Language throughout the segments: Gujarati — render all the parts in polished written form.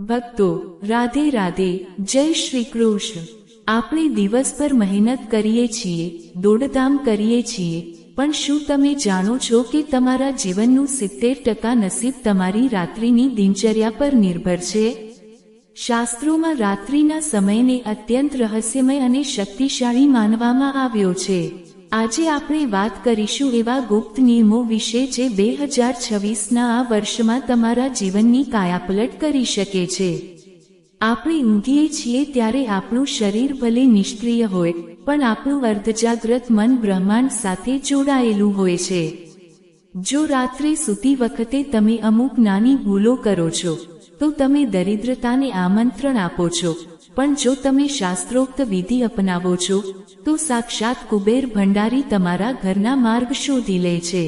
ભક્તો, રાધે રાધે, જય શ્રી કૃષ્ણ। આપણે દિવસભર મહેનત કરીએ છીએ, દોડધામ કરીએ છીએ, પણ શું તમે જાણો છો કે તમારા જીવનનું 70% નસીબ તમારી રાત્રિની દિનચર્યા પર નિર્ભર છે? શાસ્ત્રોમાં રાત્રિના સમયને અત્યંત રહસ્યમય અને શક્તિશાળી માનવામાં આવ્યો છે। આજે આપણે વાત કરીશું એવા ગુપ્ત નિયમો વિશે જે 2026ના આ વર્ષમાં તમારા જીવનની કાયાપલટ કરી શકે છે। આપણે ઊંઘીએ છીએ ત્યારે આપણું શરીર ભલે નિષ્ક્રિય હોય, પણ આપણું અર્ધજાગ્રત મન બ્રહ્માંડ સાથે જોડાયેલું હોય છે। જો રાત્રે સૂતી વખતે તમે અમુક નાની ભૂલો કરો છો, તો તમે દરિદ્રતાને આમંત્રણ આપો છો, પણ જો તમે શાસ્ત્રોક્ત વિધિ અપનાવો છો, તો સાક્ષાત કુબેર ભંડારી તમારા ઘરના માર્ગ શોધી લે છે।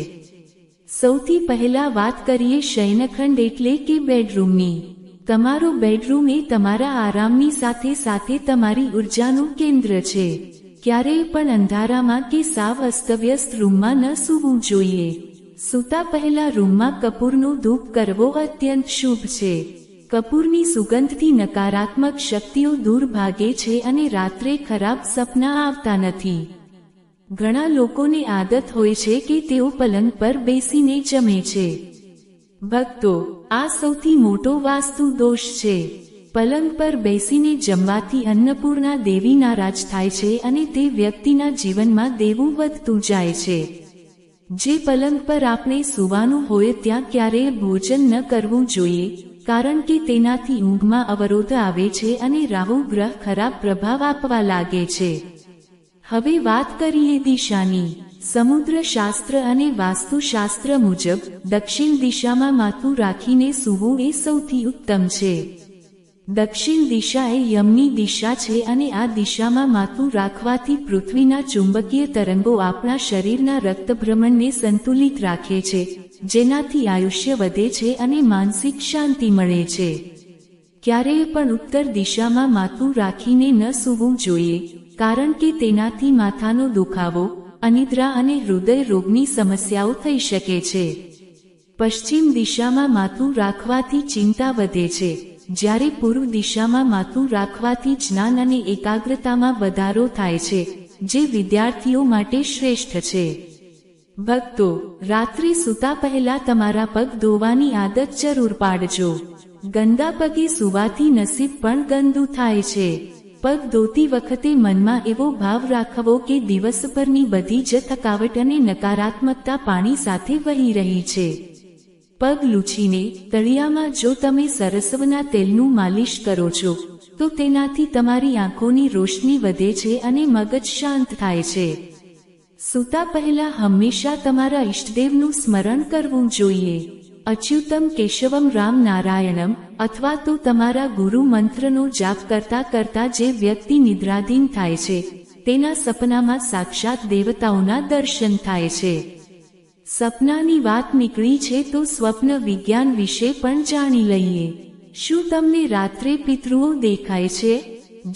સૌથી પહેલા વાત કરીએ શયનખંડ એટલે કે બેડરૂમની। તમારો બેડરૂમ એ તમારા આરામની સાથે સાથે તમારી ઉર્જાનું કેન્દ્ર છે। ક્યારેય પણ અંધારામાં કે સાવ અસ્તવ્યસ્ત રૂમમાં ન સૂવું જોઈએ। સૂતા પહેલા રૂમમાં કપૂરનો ધૂપ કરવો અત્યંત શુભ છે। કપૂરની સુગંધથી નકારાત્મક શક્તિઓ દૂર ભાગે છે અને રાત્રે ખરાબ સપના આવતા નથી। ઘણા લોકોને આદત હોય છે કે તેઓ પલંગ પર બેસીને જમે છે। ભક્તો, આ સૌથી મોટો વાસ્તુ દોષ છે। પલંગ પર બેસીને જમવાથી અન્નપૂર્ણા દેવી નારાજ થાય છે અને તે વ્યક્તિના જીવનમાં દેવું વધતું જાય છે। જે પલંગ પર આપણે સૂવાનું હોય ત્યાં ક્યારેય ભોજન ન કરવું જોઈએ, કારણ કે તેનાથી ઊંઘમાં અવરોધ આવે છે અને રાહુ ગ્રહ ખરાબ પ્રભાવ આપવા લાગે છે। હવે વાત કરીએ દિશાની। સમુદ્ર શાસ્ત્ર અને વાસ્તુશાસ્ત્ર મુજબ દક્ષિણ દિશામાં માથું રાખીને સૂવું એ સૌથી ઉત્તમ છે। દક્ષિણ દિશા એ યમની દિશા છે અને આ દિશામાં માથું રાખવાથી પૃથ્વીના ચુંબકીય તરંગો આપણા શરીરના રક્તભ્રમણને સંતુલિત રાખે છે, જેનાથી આયુષ્ય વધે છે અને માનસિક શાંતિ મળે છે। ક્યારેય પણ ઉત્તર દિશામાં માથું રાખીને ન સૂવું જોઈએ, કારણ કે તેનાથી માથાનો દુખાવો, અનિદ્રા અને હૃદય રોગની સમસ્યાઓ થઈ શકે છે। પશ્ચિમ દિશામાં માથું રાખવાથી ચિંતા વધે છે, જ્યારે પૂર્વ દિશામાં માથું રાખવાથી જ્ઞાન અને એકાગ્રતામાં વધારો થાય છે, જે વિદ્યાર્થીઓ માટે શ્રેષ્ઠ છે। ભક્તો, રાત્રે સૂતા પહેલા તમારા પગ ધોવાની આદત જરૂર પાડજો। ગંદા પગે સૂવાથી નસીબ પણ ગંદુ થાય છે। પગ ધોતી વખતે મનમાં એવો ભાવ રાખવો કે દિવસભરની બધી જ થકાવટ અને નકારાત્મકતા પાણી સાથે વહી રહી છે। પગ લૂછીને તળિયામાં જો તમે સરસવના તેલનું માલિશ કરો છો, તો તેનાથી તમારી આંખોની રોશની વધે છે અને મગજ શાંત થાય છે। સૂતા પહેલા હંમેશા તમારા ઈષ્ટદેવનું સ્મરણ કરવું જોઈએ। અચ્યુતમ કેશવમ રામ નારાયણમ અથવા તો તમારા ગુરુ મંત્રનો જાપ કરતા કરતા જે વ્યક્તિ નિદ્રાધીન થાય છે, તેના સપનામાં સાક્ષાત દેવતાઓના દર્શન થાય છે। સપનાની વાત નીકળી છે તો સ્વપ્ન વિજ્ઞાન વિશે પણ જાણી લઈએ। શું તમને રાત્રે પિતૃઓ દેખાય છે?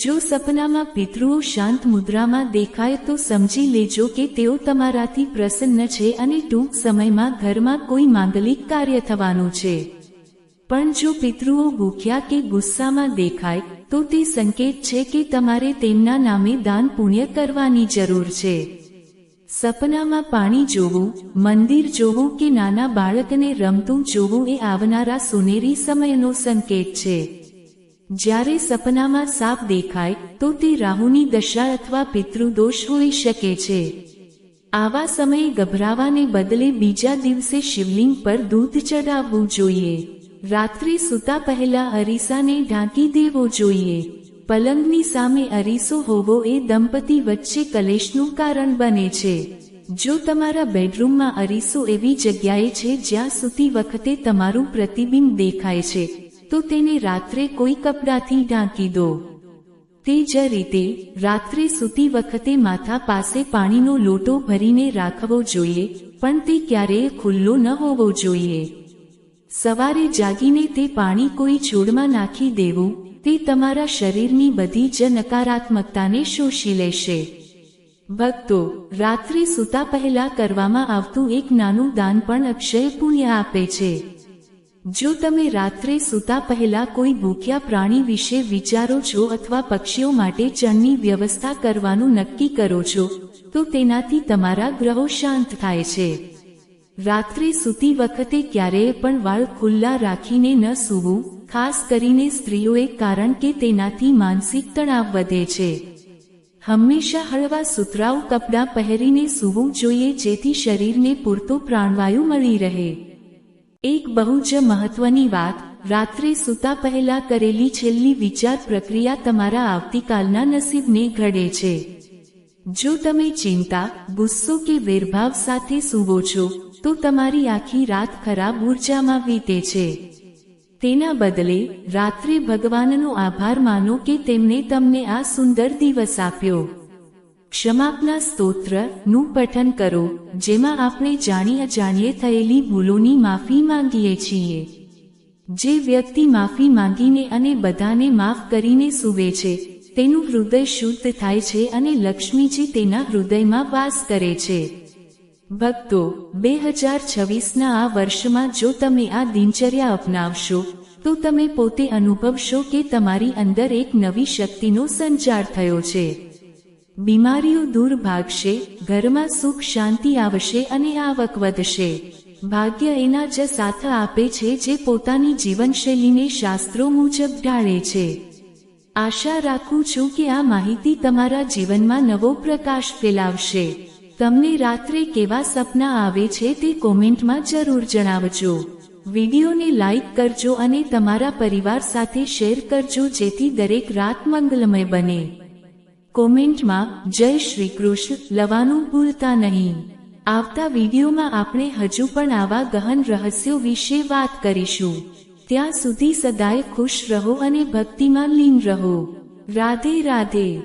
જો સપનામાં પિતૃઓ શાંત મુદ્રામાં દેખાય તો સમજી લેજો કે તેઓ તમારાથી પ્રસન્ન છે અને ટૂંક સમયમાં ઘરમાં કોઈ માંગલિક કાર્ય થવાનું છે। પણ જો પિતૃઓ ભૂખ્યા કે ગુસ્સામાં દેખાય, તો તે સંકેત છે કે તમારે તેમના નામે દાન પુણ્ય કરવાની જરૂર છે। સપનામાં પાણી જોવું, મંદિર જોવું કે નાના બાળકને રમતું જોવું એ આવનારા સોનેરી સમયનો સંકેત છે। જ્યારે સપનામાં સાપ દેખાય, તો તે રાહુની દશા અથવા પિતૃદોષ હોઈ શકે છે। આવા સમયે ગભરાવાને બદલે બીજા દિવસે શિવલિંગ પર દૂધ ચડાવવું જોઈએ। રાત્રે સૂતા પહેલા અરીસાને ઢાંકી દેવો જોઈએ। પલંગની સામે અરીસો હોવો એ દંપતી વચ્ચે કલેશનું કારણ બને છે। જો તમારા બેડરૂમમાં અરીસો એવી જગ્યાએ છે જ્યાં સૂતી વખતે તમારું પ્રતિબિંબ દેખાય છે, તો તેને રાત્રે કોઈ કપડાથી ઢાંકી દો। તે જ રીતે રાત્રે સૂતી વખતે માથા પાસે પાણીનો લોટો ભરીને રાખવો જોઈએ, પણ તે ક્યારેય ખુલ્લો ન હોવો જોઈએ। સવારે જાગીને તે પાણી કોઈ છોડમાં નાખી દેવું, તે તમારા શરીરની બધી જ નકારાત્મકતાને શોષી લેશે। ભક્તો, રાત્રે સૂતા પહેલા કરવામાં આવતું એક નાનું દાન પણ અક્ષય પુણ્ય આપે છે। જો તમે રાત્રે સૂતા પહેલા કોઈ ભૂખ્યા પ્રાણી વિશે વિચારો છો અથવા પક્ષીઓ માટે ચણની વ્યવસ્થા કરવાનું નક્કી કરો છો તો તેનાથી તમારા ગ્રહો શાંત થાય છે. રાત્રે સૂતી વખતે ક્યારેય પણ વાળ ખુલ્લા રાખીને ન સૂવું, ખાસ કરીને સ્ત્રીઓએ, કારણ કે તેનાથી માનસિક તણાવ વધે છે. હંમેશા હળવા સુતરાઉ કપડાં પહેરીને સૂવું જોઈએ જેથી શરીરને પૂરતો પ્રાણવાયુ મળી રહે. એક બહુ જ મહત્વની વાત, રાત્રે સૂતા પહેલા કરેલી છેલ્લી વિચાર પ્રક્રિયા તમારા આવતીકાલના નસીબને ઘડે છે. જો તમે ચિંતા, ગુસ્સો કે વેરભાવ સાથે સૂવો છો તો તમારી આખી રાત ખરાબ ઊર્જામાં વીતે છે. તેના બદલે રાત્રે ભગવાનનો આભાર માનો કે તેમણે તમને આ સુંદર દિવસ આપ્યો. ક્ષમાપના સ્તોત્રનું પઠન કરો, જેમાં આપણે જાણી અજાણ્યે થયેલી ભૂલોની માફી માંગીએ છીએ. જે વ્યક્તિ માફી માંગીને અને બધાને માફ કરીને સૂવે છે તેનું હૃદય શુદ્ધ થાય છે અને લક્ષ્મીજી તેના હૃદયમાં વાસ કરે છે. ભક્તો, 2026ના આ વર્ષમાં જો તમે આ દિનચર્યા અપનાવશો તો તમે પોતે અનુભવશો કે તમારી અંદર એક નવી શક્તિનો સંચાર થયો છે. બીમારીઓ દૂર ભાગશે, ઘરમાં સુખ શાંતિ આવશે અને આવક વધશે. ભાગ્ય એના જ સાથ આપે છે જે પોતાની જીવનશૈલીને શાસ્ત્રો મુજબ ઢાળે છે. આશા રાખું છું કે આ માહિતી તમારા જીવનમાં નવો પ્રકાશ ફેલાવશે. તમને રાત્રે કેવા સપના આવે છે તે કોમેન્ટમાં જરૂર જણાવજો. વિડીયોને લાઈક કરજો અને તમારા પરિવાર સાથે શેર કરજો જેથી દરેક રાત મંગલમય બને. કોમેન્ટમાં જય શ્રી કૃષ્ણ લવાનું ભૂલતા નહીં. આવતા વિડીયોમાં આપણે હજુ પણ આવા ગહન રહસ્યો વિશે વાત કરીશું. ત્યાં સુધી સદાય ખુશ રહો અને ભક્તિમાં લીન રહો. રાધે રાધે.